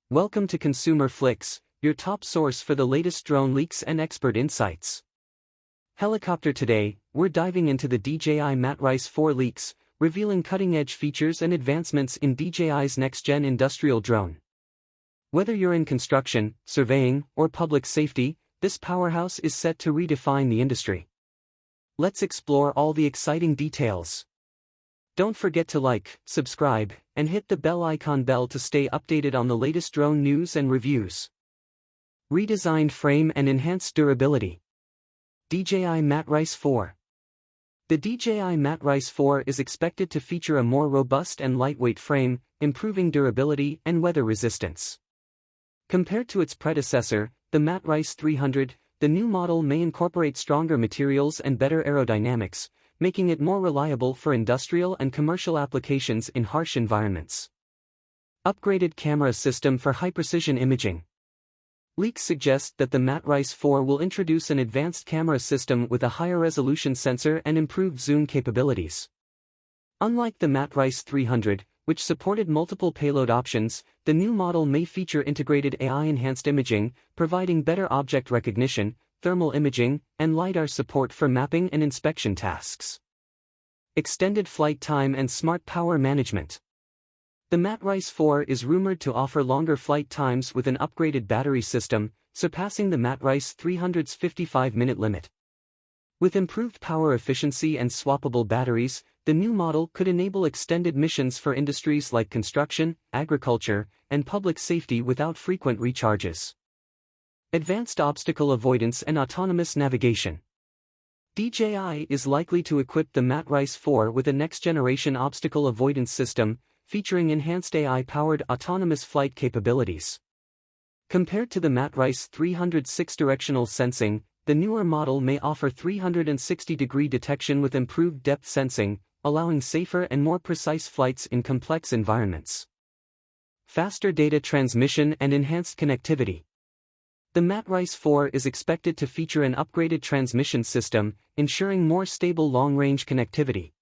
Welcome to Consumer Flix, your top source for the latest drone leaks and expert insights. Helicopter today, we're diving into the DJI Matrice 4 leaks, revealing cutting-edge features and advancements in DJI's next-gen industrial drone. Whether you're in construction, surveying, or public safety, this powerhouse is set to redefine the industry. Let's explore all the exciting details. Don't forget to like, subscribe, and hit the bell to stay updated on the latest drone news and reviews. Redesigned frame and enhanced durability. DJI Matrice 4. The DJI Matrice 4 is expected to feature a more robust and lightweight frame, improving durability and weather resistance. Compared to its predecessor, the Matrice 300, the new model may incorporate stronger materials and better aerodynamics, making it more reliable for industrial and commercial applications in harsh environments. Upgraded camera system for high-precision imaging. Leaks suggest that the Matrice 4 will introduce an advanced camera system with a higher resolution sensor and improved zoom capabilities. Unlike the Matrice 300, which supported multiple payload options, the new model may feature integrated AI-enhanced imaging, providing better object recognition, thermal imaging, and LiDAR support for mapping and inspection tasks. Extended flight time and smart power management. The Matrice 4 is rumored to offer longer flight times with an upgraded battery system, surpassing the Matrice 300's 55-minute limit. With improved power efficiency and swappable batteries, the new model could enable extended missions for industries like construction, agriculture, and public safety without frequent recharges. Advanced obstacle avoidance and autonomous navigation. DJI is likely to equip the Matrice 4 with a next-generation obstacle avoidance system, featuring enhanced AI-powered autonomous flight capabilities. Compared to the Matrice 300's directional sensing, the newer model may offer 360-degree detection with improved depth sensing, allowing safer and more precise flights in complex environments. Faster data transmission and enhanced connectivity. The Matrice 4 is expected to feature an upgraded transmission system, ensuring more stable long-range connectivity.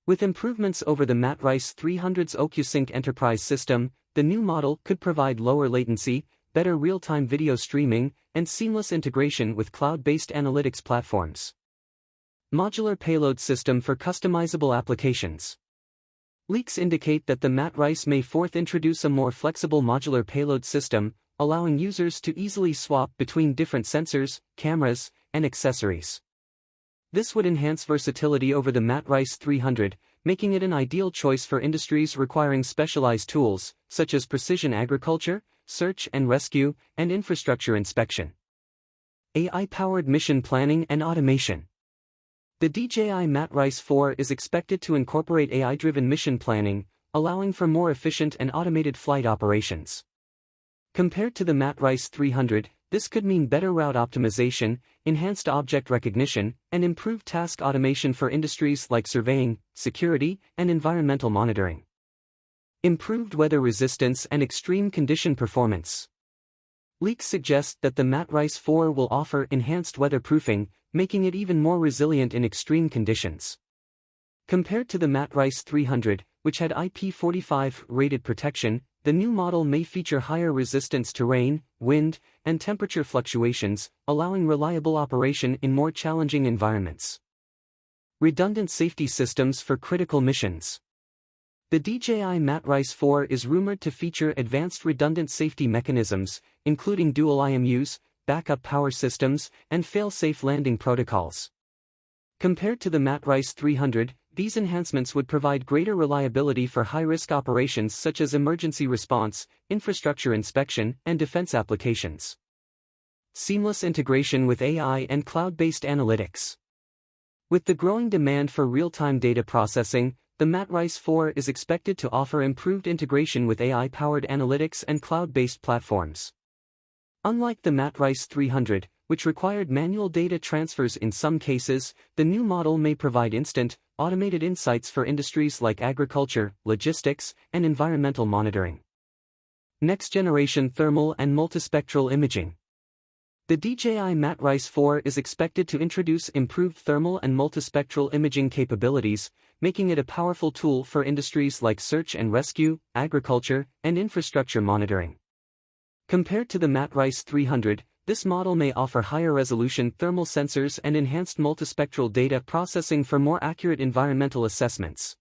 With improvements over the Matrice 300's OcuSync enterprise system, the new model could provide lower latency, better real-time video streaming, and seamless integration with cloud-based analytics platforms. Modular payload system for customizable applications. Leaks indicate that the Matrice may introduce a more flexible modular payload system, allowing users to easily swap between different sensors, cameras, and accessories. This would enhance versatility over the Matrice 300, making it an ideal choice for industries requiring specialized tools, such as precision agriculture, search and rescue, and infrastructure inspection. AI-powered mission planning and automation. The DJI Matrice 4 is expected to incorporate AI-driven mission planning, allowing for more efficient and automated flight operations. Compared to the Matrice 300, this could mean better route optimization, enhanced object recognition, and improved task automation for industries like surveying, security, and environmental monitoring. Improved weather resistance and extreme condition performance. Leaks suggest that the Matrice 4 will offer enhanced weatherproofing, making it even more resilient in extreme conditions. Compared to the Matrice 300, which had IP45 rated protection, the new model may feature higher resistance to rain, wind, and temperature fluctuations, allowing reliable operation in more challenging environments. Redundant safety systems for critical missions. The DJI Matrice 4 is rumored to feature advanced redundant safety mechanisms, including dual IMUs, backup power systems, and fail-safe landing protocols. Compared to the Matrice 300, these enhancements would provide greater reliability for high-risk operations such as emergency response, infrastructure inspection, and defense applications. Seamless integration with AI and cloud-based analytics. With the growing demand for real-time data processing, the Matrice 4 is expected to offer improved integration with AI-powered analytics and cloud-based platforms. Unlike the Matrice 300, which required manual data transfers in some cases, the new model may provide instant, automated insights for industries like agriculture, logistics, and environmental monitoring. Next-generation thermal and multispectral imaging. The DJI Matrice 4 is expected to introduce improved thermal and multispectral imaging capabilities, making it a powerful tool for industries like search and rescue, agriculture, and infrastructure monitoring. Compared to the Matrice 300, this model may offer higher resolution thermal sensors and enhanced multispectral data processing for more accurate environmental assessments.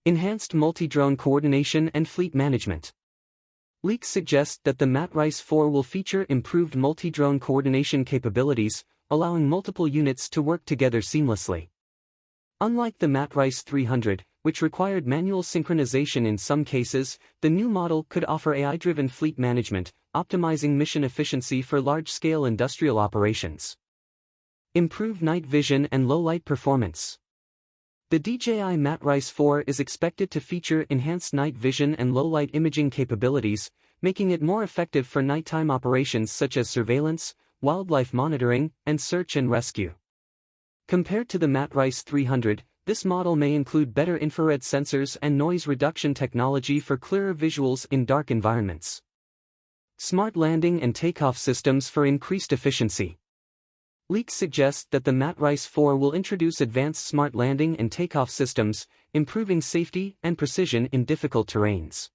Enhanced multi-drone coordination and fleet management. Leaks suggest that the Matrice 4 will feature improved multi-drone coordination capabilities, allowing multiple units to work together seamlessly. Unlike the Matrice 300, which required manual synchronization in some cases, the new model could offer AI-driven fleet management, optimizing mission efficiency for large-scale industrial operations. Improved night vision and low-light performance. The DJI Matrice 4 is expected to feature enhanced night vision and low-light imaging capabilities, making it more effective for nighttime operations such as surveillance, wildlife monitoring, and search and rescue. Compared to the Matrice 300, this model may include better infrared sensors and noise reduction technology for clearer visuals in dark environments. Smart landing and takeoff systems for increased efficiency. Leaks suggest that the Matrice 4 will introduce advanced smart landing and takeoff systems, improving safety and precision in difficult terrains.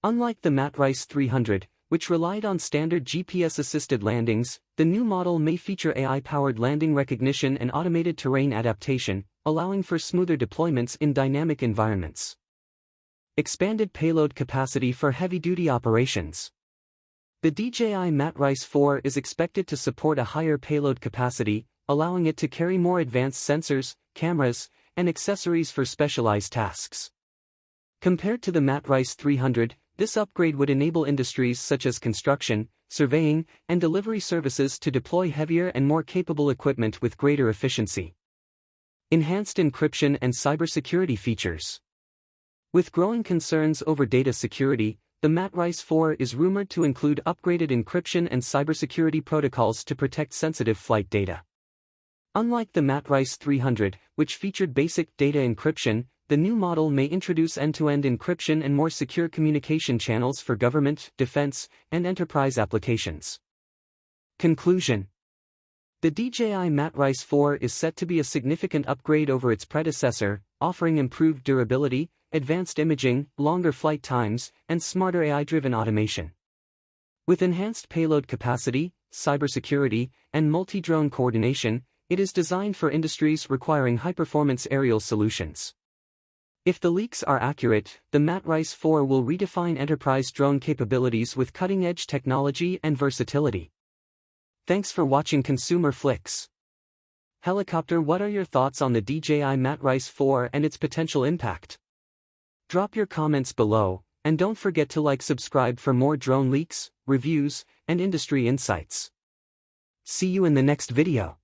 Unlike the Matrice 300, which relied on standard GPS-assisted landings, the new model may feature AI-powered landing recognition and automated terrain adaptation, allowing for smoother deployments in dynamic environments. Expanded payload capacity for heavy-duty operations. The DJI Matrice 4 is expected to support a higher payload capacity, allowing it to carry more advanced sensors, cameras, and accessories for specialized tasks. Compared to the Matrice 300, this upgrade would enable industries such as construction, surveying, and delivery services to deploy heavier and more capable equipment with greater efficiency. Enhanced encryption and cybersecurity features. With growing concerns over data security, the Matrice 4 is rumored to include upgraded encryption and cybersecurity protocols to protect sensitive flight data. Unlike the Matrice 300, which featured basic data encryption, the new model may introduce end-to-end encryption and more secure communication channels for government, defense, and enterprise applications. Conclusion. The DJI Matrice 4 is set to be a significant upgrade over its predecessor, offering improved durability, advanced imaging, longer flight times, and smarter AI-driven automation. With enhanced payload capacity, cybersecurity, and multi-drone coordination, it is designed for industries requiring high-performance aerial solutions. If the leaks are accurate, the Matrice 4 will redefine enterprise drone capabilities with cutting-edge technology and versatility. Thanks for watching Consumer Flix. Helicopter, what are your thoughts on the DJI Matrice 4 and its potential impact? Drop your comments below, and don't forget to subscribe for more drone leaks, reviews, and industry insights. See you in the next video.